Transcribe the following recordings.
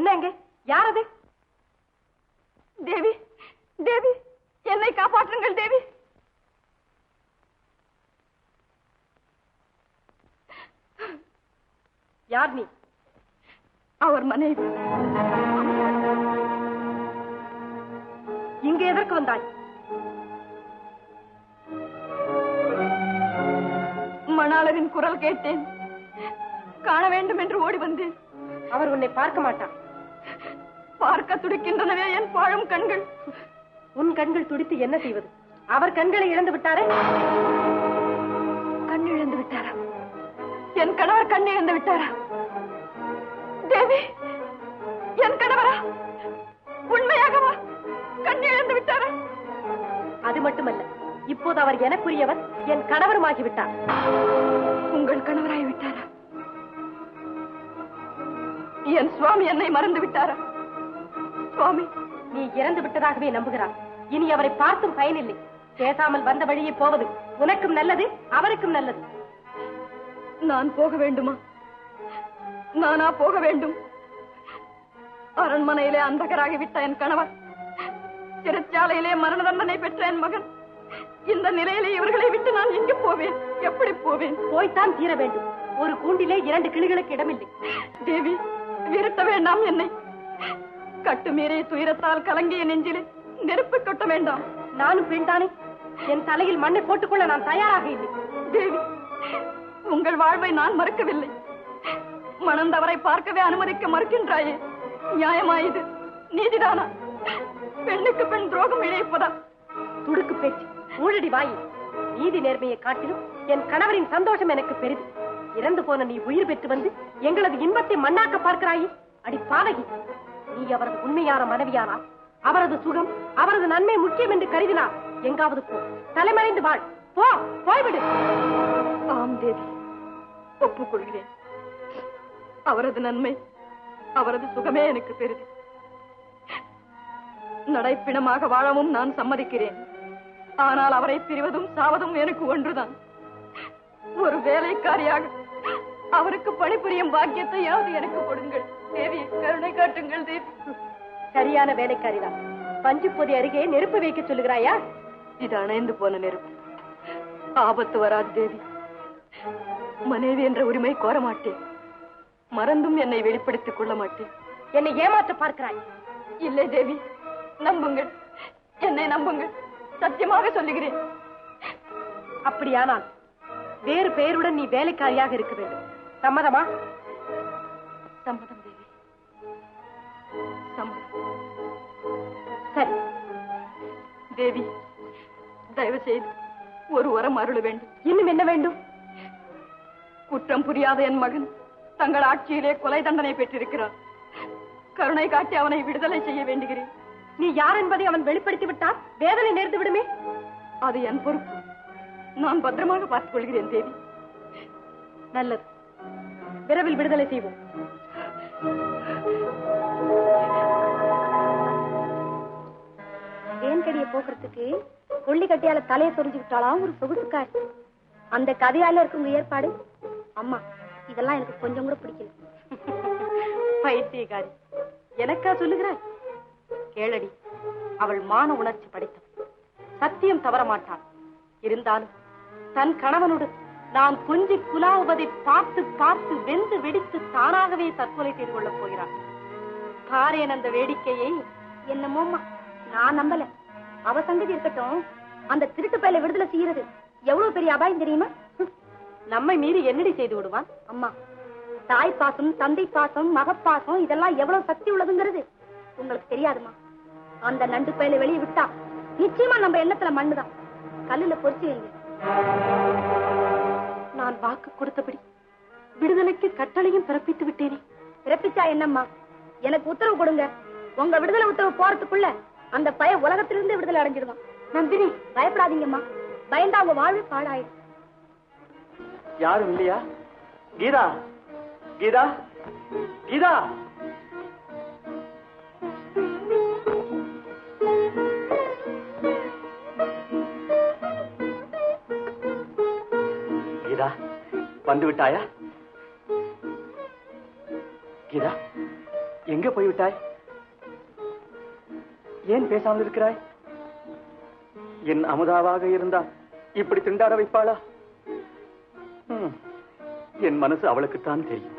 என்னங்க? யார் அது? தேவி, தேவி, என்னை காப்பாற்றுங்கள் தேவி. யார் நீ? அவர் மனைவி. இங்கு எதற்கு வந்தாய்? மணாளரின் குரல் கேட்டேன், காண வேண்டும் என்று ஓடி வந்தேன். அவர் உன்னை பார்க்க மாட்டார். பார்க்க துடிக்கின்றனவே என் பாழும் கண்கள். உன் கண்கள் துடித்து என்ன செய்வது? அவர் கண்களை இழந்து விட்டாரே. கண் இழந்து விட்டாரா? என் கணவர் கண் இழந்து விட்டாரா? தேவி, என் கணவரா? உண்மையாகவா கண் இழந்து விட்டாரா? அது மட்டுமல்ல, இப்போது அவர் எனக்குரியவர், என் கணவருமாகிவிட்டார். உங்கள் கணவராகி விட்டாரா? என் சுவாமி என்னை மறந்து விட்டாரா? சுவாமி, நீ இறந்து விட்டதாகவே நம்புகிறார். இனி அவரை பார்த்தும் பயனில்லை. பேசாமல் வந்த வழியே போவது உனக்கும் நல்லது, அவருக்கும் நல்லது. நான் போக வேண்டுமா? நானா போக வேண்டும்? அரண்மனையிலே அந்தகராகிவிட்ட என் கணவர், சிறைச்சாலையிலே மரண தண்டனை பெற்ற என் மகன், இந்த நிலையிலே இவர்களை விட்டு நான் எங்கு போவேன்? எப்படி போவேன்? போய்த்தான் தீர வேண்டும். ஒரு கூண்டிலே 2 கிளிகளுக்கு இடமில்லை. தேவி, விரட்ட வேண்டாம் என்னை. கட்டுமீறிய துயரத்தால் கலங்கிய நெஞ்சிலே நெருப்பு கொட்ட வேண்டாம். நானும் பெண்தானே, என் தலையில் மண்ணை போட்டுக்கொள்ள நான் தயாராக இல்லை. தேவி, உங்கள் வாழ்வை நான் மறுக்கவில்லை. மணந்தவரை பார்க்கவே அனுமதிக்க மறுக்கின்றாயே, நியாயமா இது? நீதிதானா? பெண்ணுக்கு பெண் துரோகம் இழைப்பதா? துடுக்கு பேச்சு, ஊழடி வாயி. நீதி நேர்மையை காட்டிலும் என் கணவரின் சந்தோஷம் எனக்கு பெரிது. இறந்து போன நீ உயிர் பெற்று வந்து எங்களது இன்பத்தை மண்ணாக்க பார்க்கிறாயே, அடி பாதகி. நீ அவரது உண்மையான மனைவியானால் அவரது சுகம், அவரது நன்மை முக்கியம் என்று கருதினார். எங்காவது போ, தலைமறைந்து வாழ். போ, போய்விடு. ஆம் தேவி, ஒப்புக்கொள்கிறேன். அவரது நன்மை, அவரது சுகமே எனக்கு பெரிது. நடைப்பிணமாக வாழவும் நான் சம்மதிக்கிறேன். ஆனால் அவரை பிரிவதும் சாவதும் எனக்கு ஒன்றுதான். ஒரு வேலைக்காரியாக அவருக்கு பணிபுரியும் பாக்கியத்தையாவது எனக்கு கொடுங்கள் தேவி, கருணை காட்டுங்கள் தேவி. சரியான வேலைக்காரிதான். பஞ்சு பொதி அருகே நெருப்பு வைக்க சொல்லுகிறாயா? இது அணைந்து போன நெருப்பு. ஆபத்து வராது தேவி. மனைவி என்ற உரிமை கோர மாட்டேன். மறந்தும் என்னை வெளிப்படுத்திக் கொள்ள மாட்டேன். என்னை ஏமாற்ற பார்க்கிறாய்? இல்லை தேவி, நம்புங்கள், என்னை நம்புங்கள். சத்தியமாக சொல்லுகிறேன். அப்படியானால் வேறு பெயருடன் நீ வேலைக்காரியாக இருக்க வேண்டும். சம்மதமா? சம்மதம் தேவி, சம்மதம். சரி தேவி, தயவு செய்து ஒரு வரம் அருள வேண்டும். இன்னும் என்ன வேண்டும்? குற்றம் புரியாத என் மகன் தங்கள் ஆட்சியிலே கொலை தண்டனை பெற்றிருக்கிறார். கருணை காட்டி அவனை விடுதலை செய்ய வேண்டுகிறேன். நீ யார் என்பதை அவன் வெளிப்படுத்தி விட்டால் வேதனை நேர்ந்து விடுமே. அது என் பொறுப்பு. நான் பத்திரமாக பார்த்துக் கொள்கிறேன் தேவி. நல்லது, விரைவில் விடுதலை செய்வோம். தேன்கடியை போக்குறதுக்கு கொள்ளி கட்டியால தலையை சொரிஞ்சு விட்டாலாம் ஒரு சொகுசுக்கார். அந்த கதையால இருக்குங்க ஏற்பாடு. அம்மா, இதெல்லாம் எனக்கு கொஞ்சம் கூட பிடிக்கல. பைத்தியக்காரி, எனக்கா சொல்லுகிறாய்? கேளடி, அவள் மான உணர்ச்சி படைத்தவள். சத்தியம் தவற மாட்டாள். இருந்தாலும் தன் கணவனுடன் நான் கொஞ்சி குலாவுவதை பார்த்து பார்த்து வெந்து வெடித்து தானாகவே தற்கொலை செய்து கொள்ளப் போகிறாள். பாரேன் அந்த வேடிக்கையை. என்னமோம்மா, நான் நம்பல. அவ சங்கதி இருக்கட்டும், அந்த திருட்டு பையில விடுதலை செய்யறது எவ்வளவு பெரிய அபாயம் தெரியுமா? நம்மை மீறி என்னடி செய்து விடுவான்? அம்மா, தாய் பாசம், தந்தை பாசம், மகப்பாசம் இதெல்லாம் எவ்வளவு சக்தி உள்ளதுங்கிறது உங்களுக்கு தெரியாதுமா. அந்த நண்டு பையில வெளியே விட்டா நிச்சயமா நம்ம எண்ணத்துல மண்ணுதான். கல்லுல பொறிச்சு வைங்க. நான் வாக்கு கொடுத்தபடி விடுதலைக்கு கட்டளையும் பிறப்பித்து விட்டேனே. பிறப்பிச்சா என்னம்மா, எனக்கு உத்தரவு கொடுங்க. உங்க விடுதலை உத்தரவு போறதுக்குள்ள அந்த பய உலகத்திலிருந்து விடுதலை அடைஞ்சிடுவான். நந்தினி, பயப்படாதீங்கம்மா. பயந்தா அவங்க வாழ்வு பாழாயிடும். யாரும் இல்லையா? கீதா, கீதா, கீதா. கீதா, வந்து விட்டாயா? கீதா, எங்க போய்விட்டாய்? ஏன் பேசாமல் இருக்கிறாய்? என் அமுதாவாக இருந்தால் இப்படி திண்டாட வைப்பாளா? என் மனசு அவளுக்குத்தான் தெரியும்.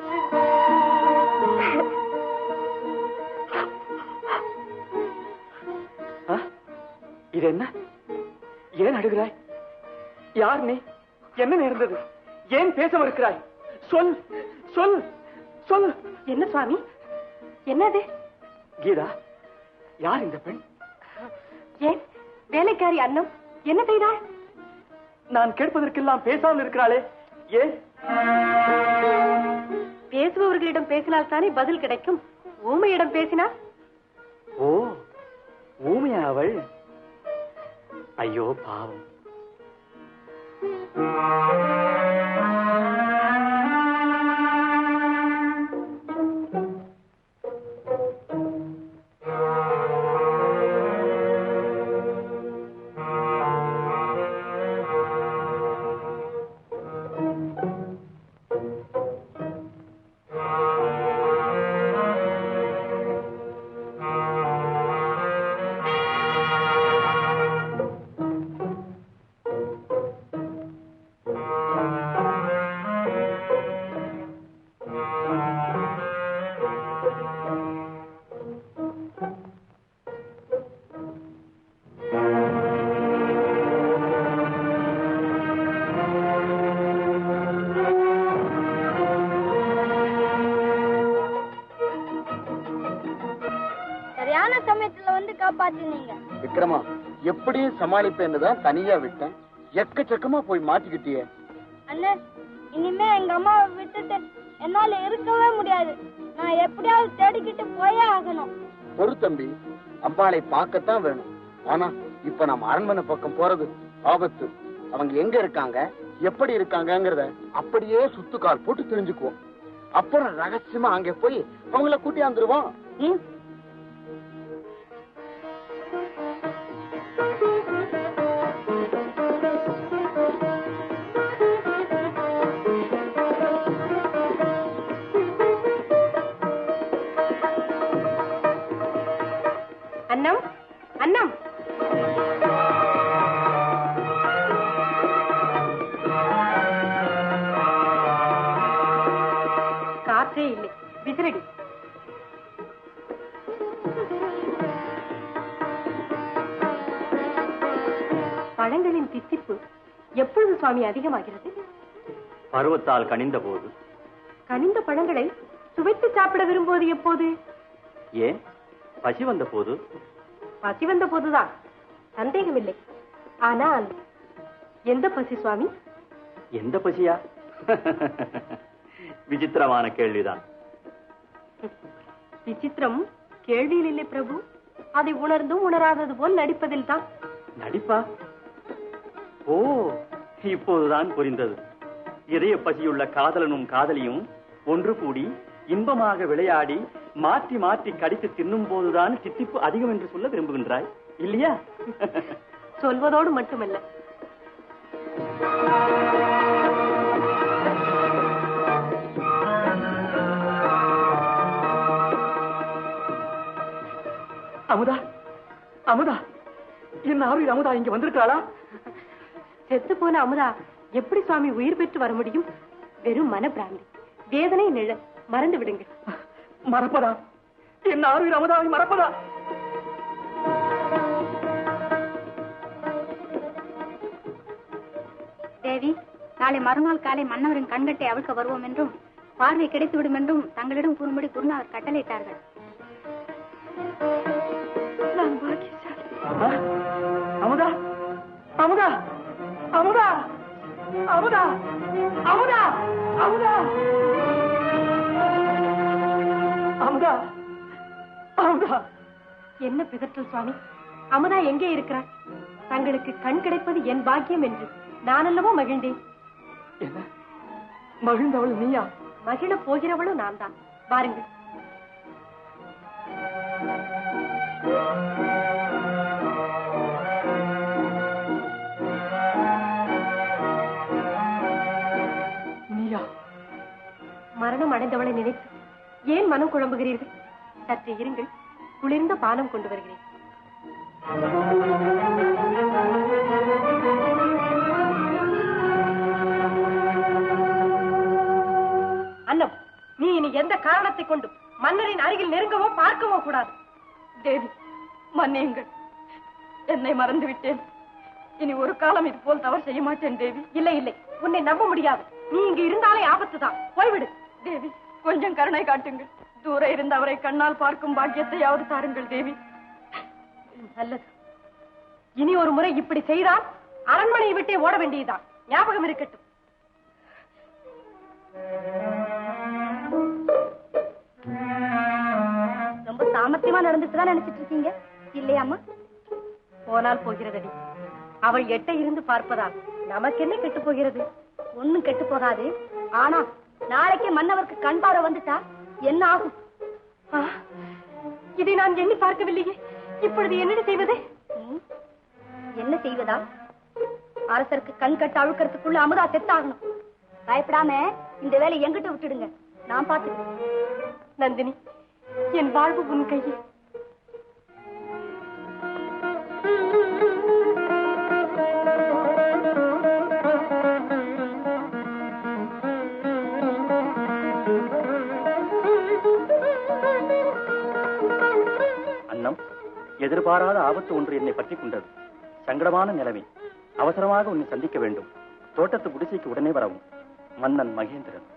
இது என்ன? ஏன் அழுகிறாய்? யார் நீ? என்ன நேர்ந்தது? ஏன் பேச மறுக்கிறாய்? சொல் சொல் சொல். என்ன சுவாமி? என்னது? கீதா, யார் இந்த பெண்? ஏன் வேலைக்காரி அன்னம் என்ன செய்தாள்? நான் கேட்பதற்கெல்லாம் பேசாமல் இருக்கிறாளே, ஏன்? பேசுபவர்களிடம் பேசினால் தானே பதில் கிடைக்கும். ஊமையிடம் பேசினா? ஓ, ஊமையா அவள்? ஐயோ பாவம். விக்ரமா, எப்படி சமாளிப்பேன்னு தான் தனியா விட்டேன். எக்கச்சக்கமா போய் மாட்டிக்கிட்டியே. அண்ணன், இனிமே எங்க அம்மாவை விட்டுட்டு என்னால இருக்கவே முடியாது. நான் எப்படியாவது தேடிக்கிட்டு போயே ஆகணும். பொறு தம்பி, அம்பாளை பார்க்கத்தான் வேணும். ஆனா இப்ப நம்ம அரண்மனை பக்கம் போறது ஆபத்து. அவங்க எங்க இருக்காங்க, எப்படி இருக்காங்கங்கறத அப்படியே சுத்துக்கால் போட்டு தெரிஞ்சுக்குவோம். அப்புறம் ரகசியமா அங்க போய் அவங்கள கூட்டியாந்துருவோம். அன்னம், அன்னம். காற்றே இல்லை, விசிறடி. பழங்களின் தித்திப்பு எப்பொழுது சுவாமி அதிகமாகிறது? பருவத்தால் கனிந்த போது. கனிந்த பழங்களை சுவைத்து சாப்பிட விரும்புவது எப்போது? ஏன், பசி வந்த போது. பசி வந்த போதுதான், சந்தேகமில்லை. ஆனால் எந்த பசி சுவாமி? எந்த பசியா? விசித்திரமான கேள்விதான். விசித்திரம் கேள்வியில் இல்லை பிரபு, அதை உணர்ந்தும் உணராதது போல் நடிப்பதில் தான். நடிப்பா? ஓ, இப்போதுதான் புரிந்தது. இதய பசியுள்ள காதலனும் காதலியும் ஒன்று கூடி இன்பமாக விளையாடி மாற்றி மாற்றி கடித்து தின்னும் போதுதான் தித்திப்பு அதிகம் என்று சொல்ல விரும்புகின்றாய் இல்லையா? சொல்வதோடு மட்டுமல்ல, அமுதா, அமுதா, என் ஆறு அமுதா இங்க வந்திருக்காளா? செத்து போன அமுதா எப்படி சுவாமி உயிர் பெற்று வர முடியும்? வெறும் மனப்பிராந்தி, வேதனை, நிழல். மறந்து விடுங்க. மறப்பதா? என் ஆறு அமுதாவை மறப்பதா? தேவி, நாளை மறுநாள் காலை மன்னவரின் கண்கட்டை அவிழ்க்க வருவோம் என்றும் பார்வை கிடைத்துவிடும் என்றும் தங்களிடம் கூறும்படி குருநாதர் கட்டளையிட்டார்கள். அமுதா, அமுதா, அமுதா, அமுதா, அமுதா, அமுதா, அமுதா, அமுதா. என்ன பிதற்றல் சுவாமி? அமுதா எங்கே இருக்கிறார்? தங்களுக்கு கண் கிடைப்பது என் பாக்கியம் என்று நான் அல்லவோ மகிழ்ந்தேன். என்ன மகிழ்ந்தவள் நீயா? மகிழ போகிறவளும் நான் தான். பாருங்கள். நீயா? மரணம் அடைந்தவளை நினைத்து ஏன் மனம் குழம்புகிறீர்கள்? சற்றே இருங்கள், குளிர்ந்த பானம் கொண்டு வருகிறேன். அன்னம், நீ இனி எந்த காரணத்தை கொண்டு மன்னரின் அருகில் நெருங்கவோ பார்க்கவோ கூடாது. தேவி, மன்னியுங்கள், என்னை மறந்து விட்டேன். இனி ஒரு காலம் இது போல் தவறு செய்ய மாட்டேன் தேவி. இல்லை இல்லை, உன்னை நம்ப முடியாது. நீ இங்கு இருந்தாலே ஆபத்துதான். போய்விடு. தேவி, கொஞ்சம் கருணை காட்டுங்கள். தூர இருந்த அவரை கண்ணால் பார்க்கும் பாக்கியத்தையாவது தாருங்கள் தேவி. நல்லது. இனி ஒரு முறை இப்படி செய்தால் அரண்மனையை விட்டே ஓட வேண்டியதுதான். ஞாபகம் இருக்கட்டும். ரொம்ப சாமர்த்தியமா நடந்துட்டுதான் நினைச்சிட்டு இருக்கீங்க இல்லையாமா? போனால் போகிறதடி. அவள் எட்ட இருந்து பார்ப்பதால் நமக்கு என்ன கெட்டு போகிறது? ஒண்ணும் கெட்டு போகாது. ஆனா நாளைக்கே மன்னவருக்கு கண் பார்வை வந்துட்டா என்ன ஆகும்? இதை நான் எண்ணி பார்க்கவில்லையே. இப்பொழுது என்ன செய்வது? என்ன செய்வதா? அரசருக்கு கண் கட்ட அழுக்கிறதுக்குள்ள அமுதா செத்தாகணும். பயப்படாம இந்த வேலை எங்கிட்ட விட்டுடுங்க, நான் பார்த்துக்கிறேன். நந்தினி, என் வாழ்வு உன் கையில். அன்னம், எதிர்பாராத ஆபத்து ஒன்று என்னை பற்றிக் கொண்டது. சங்கடமான நிலைமை. அவசரமாக உன்னை சந்திக்க வேண்டும். தோட்டத்து குடிசைக்கு உடனே வரவும். மன்னன் மகேந்திரன்.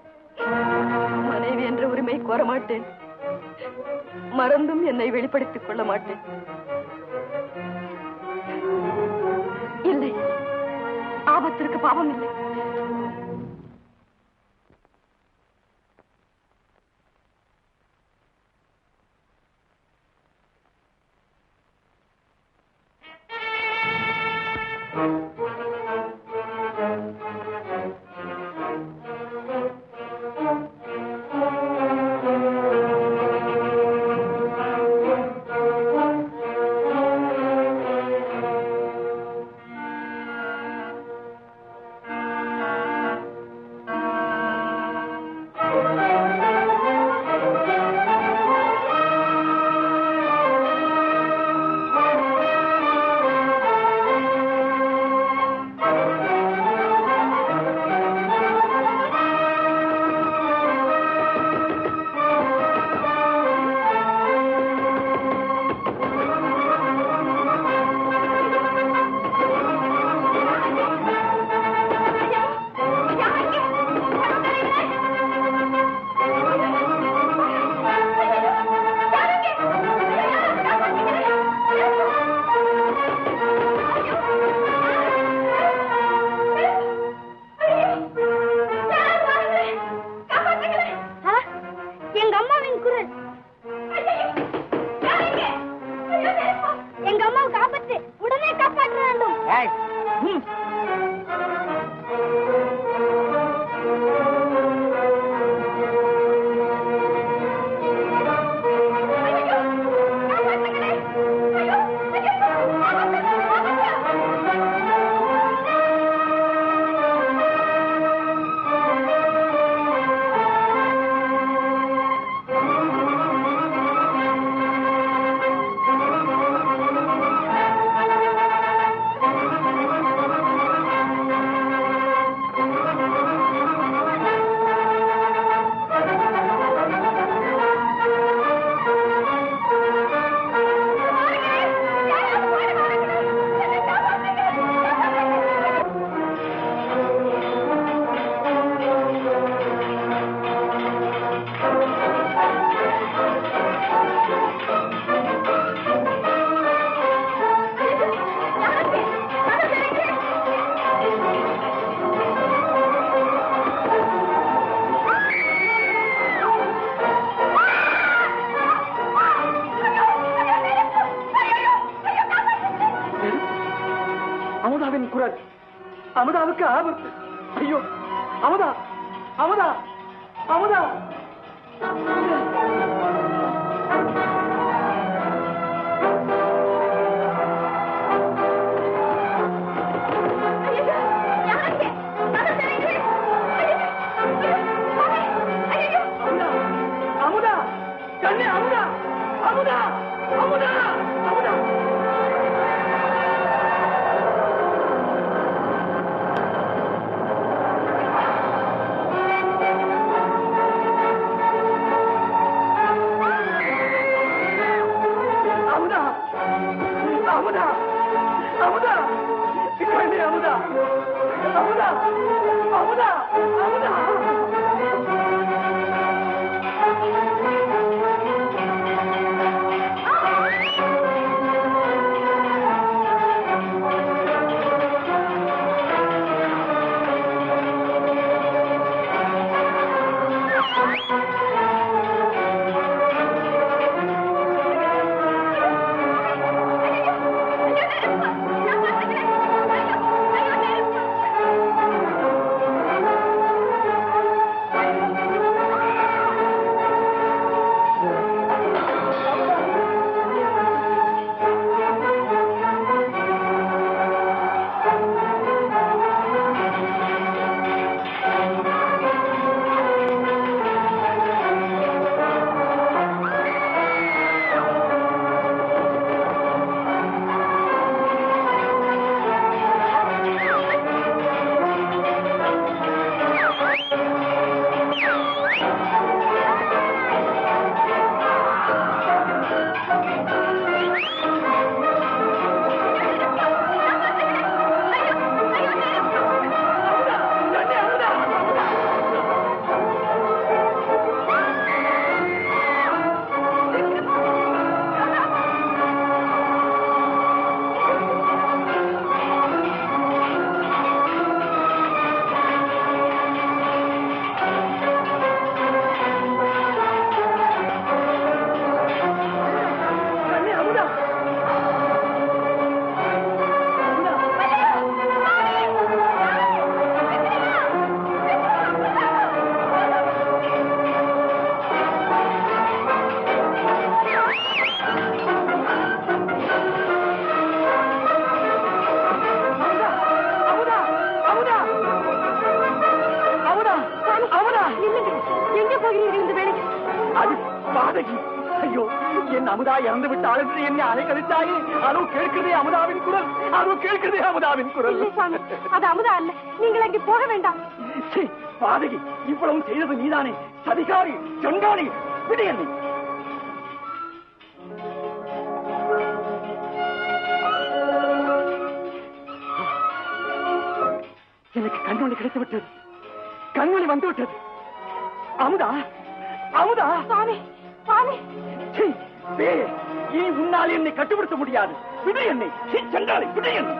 மனைவி என்ற உரிமை கோர மாட்டேன். மறந்தும் என்னை வெளிப்படுத்திக் கொள்ள மாட்டேன். இல்லை, ஆபத்திற்கு பாவம் இல்லை. அமுதாவின் குரல். அமுதாவுக்கு ஆபத்து. ஐயோ, அமுதா, அமுதா, அமுதா. அமுதா, அமுதா, கண்ணே அமுதா. அமுதா அமுதா அமுதா அமுதா அமுதா கண்ணே அமுதா அமுதா அமுதா அமுதா ஐயோ என் அமுதா இறந்து விட்டு அழைத்து என்னை அலைக்கழித்தாயே அதோ கேட்கிறதே அமுதாவின் குரல் அதோ கேட்கிறதே அமுதாவின் குரல் அது அமுதா அல்ல நீங்கள் அங்கே போக வேண்டாம் பாதகி இவ்வளவு செய்தது நீதானே சதிகாரி செங்காரி விடு என்னை எனக்கு கண்மொழி கிடைத்து விட்டது கண்மொழி வந்து விட்டது அமுதா அமுதா சுவாமி சுவாமி இனி உன்னால் என்னை கட்டுப்படுத்த முடியாது விடு என்னை சென்றாலே விடு என்னை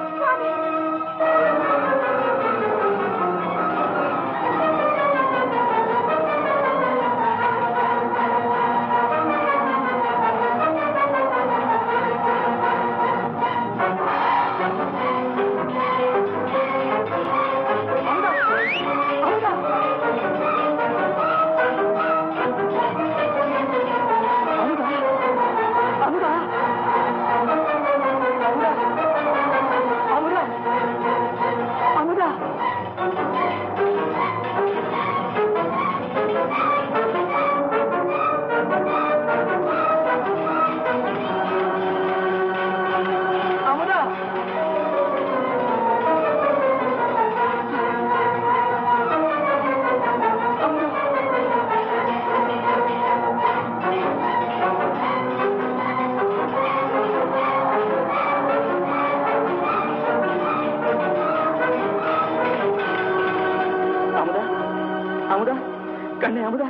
கண்ணே அமுதா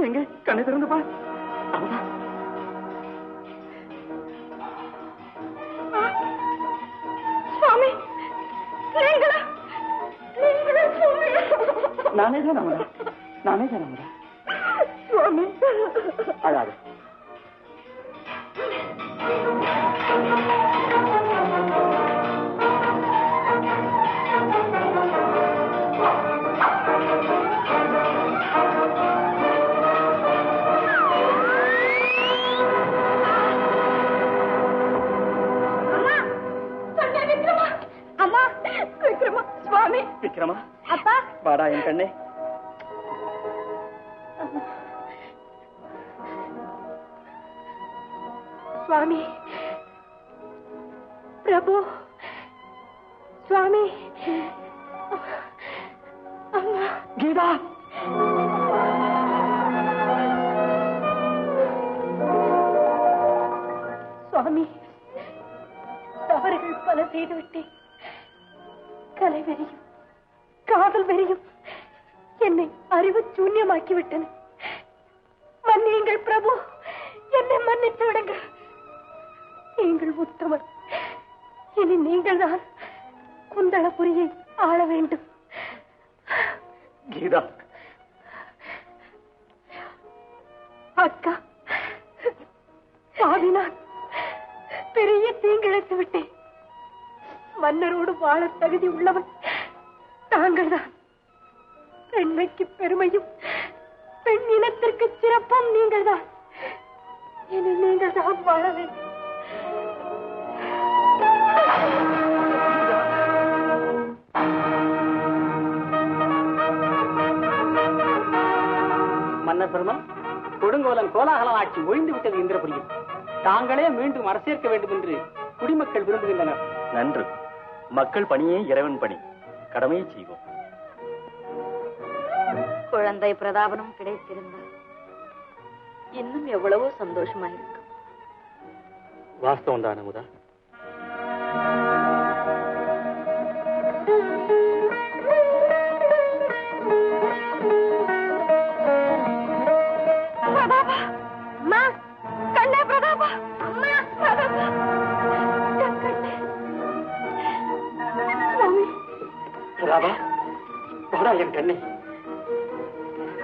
எங்க கண்ணை திறந்து பார் அமுதா சுவாமி நானே தான் அமுதா நானே தான் அமுதா சுவாமி அழாது விக்ரமா அப்பா வாடா என் கண்ணே சுவாமி, பிரபு, சுவாமி, அம்மா. கீதா, சுவாமி, தவறுகள் பல செய்துவிட்டேன். கலை வெறியும் காதல் வெறியும் என்னை அறிவு சூன்யமாக்கிவிட்டன. மன்னியுங்கள் பிரபு, என்னை மன்னித்து விடுங்கள். நீங்கள் உத்தமர். இனி நீங்கள் தான் குந்தளபுரியை ஆள வேண்டும். கீதா, அக்கா, பாவினான் பெரிய தீங்கிழைத்து விட்டேன். மன்னரோடு வாழ தகுதி உள்ளவன் தாங்கள் தான். பெண்மைக்கு பெருமையும் பெண் இனத்திற்கு சிறப்பும் நீங்கள் தான். இனி நீங்கள் தான் வாழ வேண்டும். மன்னர் பெருமா, கொடுங்கோலன் கோலாகல ஆட்சி ஒழிந்து விட்டது இந்திரபுரியில். தாங்களே மீண்டும் அரசேற்க வேண்டும் என்று குடிமக்கள் விரும்புகின்றனர். நன்று. மக்கள் பணியே இறைவன் பணி. கடமையை செய்வோம். குழந்தை பிரதாபனும் கிடைத்திருந்தார். இன்னும் எவ்வளவோ சந்தோஷமாயிருக்கும். வாஸ்தவம் தான் அமுதா. பிரதாபா, அம்மா, கண்ணே பிரதாபா, அம்மா, பிரதாபா, கண்ணே. சுவாமி, பிரதாபா, போடா என் கண்ணே.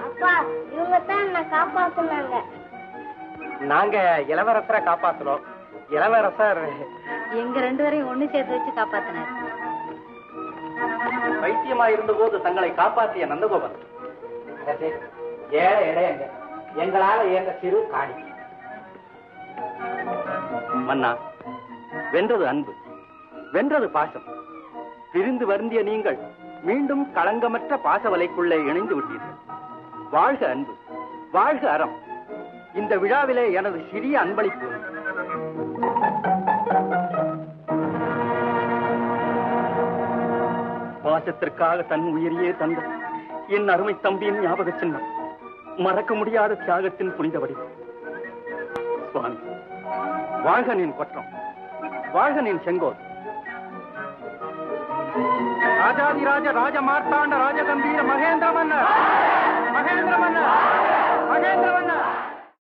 அப்பா, இவங்க தான் என்ன காப்பாத்துனாங்க. நாங்க இளவரசரை காப்பாத்தணும். இளவரசர் எங்க ரெண்டு பேரையும் ஒண்ணு சேர்த்து வச்சு காப்பாத்தினார். வைத்தியமா இருந்த போது தங்களை காப்பாற்றிய நந்தகோபன் ஏழை இடையங்க எங்களால இயங்க சிறு காணி. மன்னா, வென்றது அன்பு, வென்றது பாசம். பிரிந்து வருந்திய நீங்கள் மீண்டும் களங்கமற்ற பாசவலைக்குள்ளே இணைந்து விட்டீர்கள். வாழ்க அன்பு, வாழ்க அறம். இந்த விழாவிலே எனது சிறிய அன்பளிப்பு. பாசத்திற்காக தன் உயிரையே தந்த என் அருமை தம்பியின் ஞாபக சின்னம், மறக்க முடியாத தியாகத்தின் புனித வடிவம். சுவாமி, வாழ்க நின் கொற்றம், வாழ்க நின் செங்கோல். ராஜாதிராஜ ராஜ மார்த்தாண்ட ராஜகம்பீர மகேந்திர மன்னர், மகேந்திர மன்னர், மகேந்திர மன்னர்.